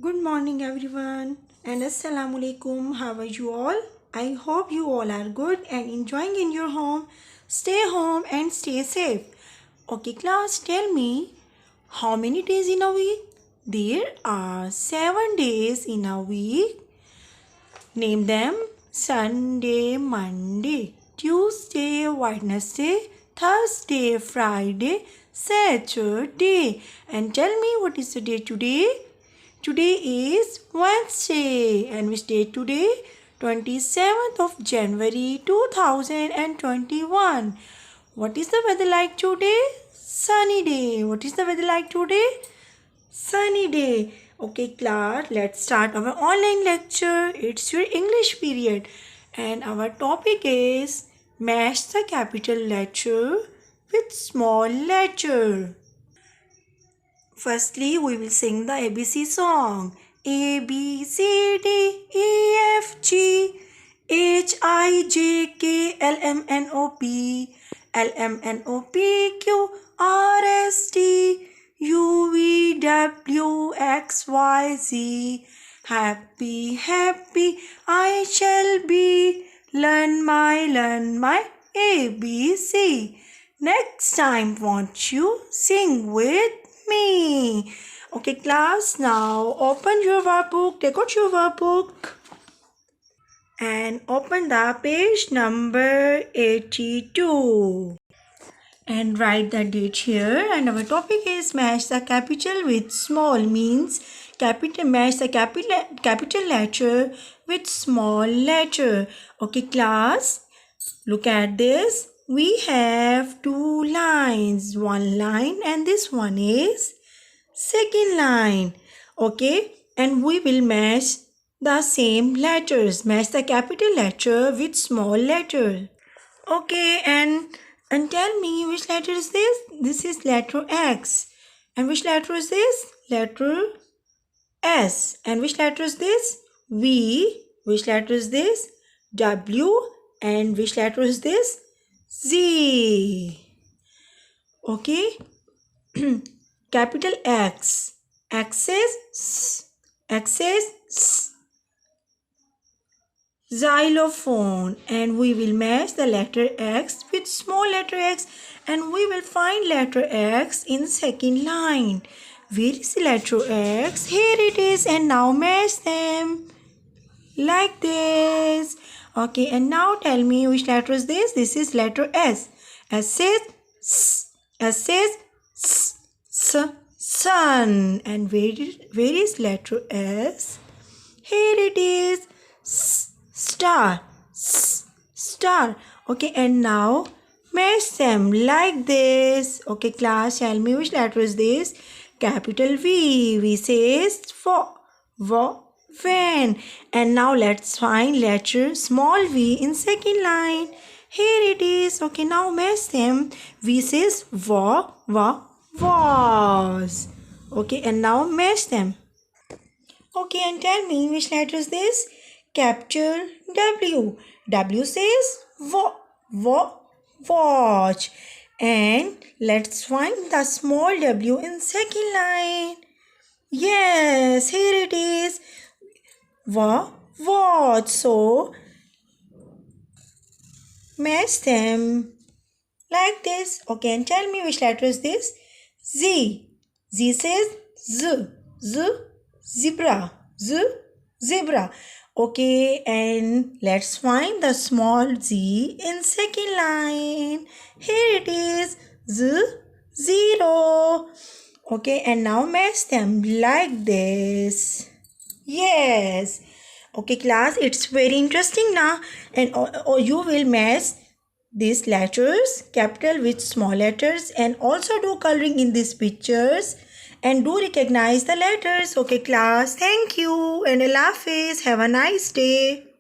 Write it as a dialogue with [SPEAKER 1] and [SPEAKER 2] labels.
[SPEAKER 1] Good morning everyone and assalamu alaikum. How are you all? I hope you all are good and enjoying in your home. Stay home and stay safe. Okay class, tell me how many days in a week? There are 7 days in a week. Name them: Sunday, Monday, Tuesday, Wednesday, Thursday, Friday, Saturday. And tell me, what is the day today? Today is Wednesday. And which day today? 27th of January 2021. What is the weather like today? Sunny day. What is the weather like today? Sunny day. Okay class, let's start our online lecture. It's your English period and our topic is match the capital letter with small letter. Firstly, we will sing the ABC song. A, B, C, D, E, F, G, H, I, J, K, L, M, N, O, P, L, M, N, O, P, Q, R, S, T, U, V, W, X, Y, Z. Happy, happy, I shall be. Learn my ABC. Next time, won't you sing with me? Okay, class, now open your workbook. Take out your workbook and open the page number 82. And write the date here. And our topic is match the capital with small, means match the capital letter with small letter. Okay class, look at this. We have two lines, one line and this one is second line. Okay, and we will match the same letters, match the capital letter with small letter. Okay, and tell me, which letter is this? This is letter X. And which letter is this? Letter S. And which letter is this? V. Which letter is this? W. And which letter is this? Z. Okay. Capital X. X is S. X is S. Xylophone, and we will match the letter X with small letter x, and we will find letter X in second line. Where is the letter X? Here it is, and now match them like this. Okay, and now tell me, which letter is this? This is letter S. S says S. S says S. S. Sun. And where is letter S? Here it is. S. Star. S. Star. Okay, and now match them like this. Okay class, tell me, which letter is this? Capital V. V says van. And now let's find letter small v in second line. Here it is. Okay, now match them. V says was. Okay, and now match them. Okay, and tell me, which letter is this? Capital W. W says watch. And let's find the small w in second line. Yes, here it is. Watch. So match them like this. Okay, and tell me, which letter is this? Z. Z says zebra. Zebra. Okay, and let's find the small z in second line. Here it is. Zero. Okay, and now match them like this. Yes. Okay class, it's very interesting now, and you will match these letters, capital with small letters, and also do coloring in these pictures and do recognize the letters. Okay class, thank you and Allah Hafiz. Have a nice day.